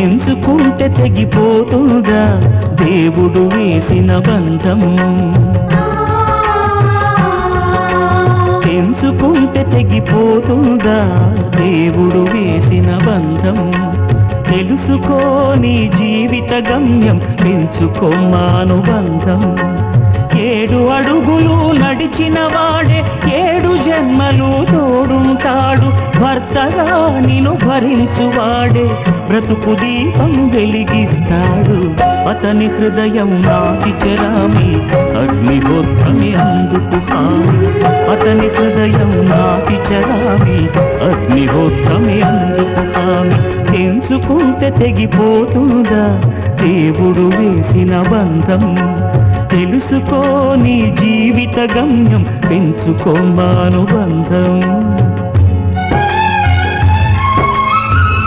ఎంచుకుంటే తెగిపోతుందా దేవుడు వేసిన బంధం? ఎంచుకుంటే తెగిపోతుందా దేవుడు వేసిన బంధం? తెలుసుకోని జీవిత గమ్యం, పెంచుకోమానుబంధం. 7 అడుగులు నడిచిన వాడే 7 జన్మలు తోడుంటాడు. భర్తగా నిన్ను భరించువాడే బ్రతుకు దీపం వెలిగిస్తాడు. అతని హృదయం నాటి చెరామి, అగ్నిహోత్రమే అందుకు హామీ. అతని హృదయం నాటి చెరామి, అగ్నిహోత్రమే అందుకు హామీ. తెంచుకుంటే తెగిపోతుందా దేవుడు వేసిన బంధం? తెలుసుకో నీ జీవిత గమ్యం, పెంచుకోమానుబంధం.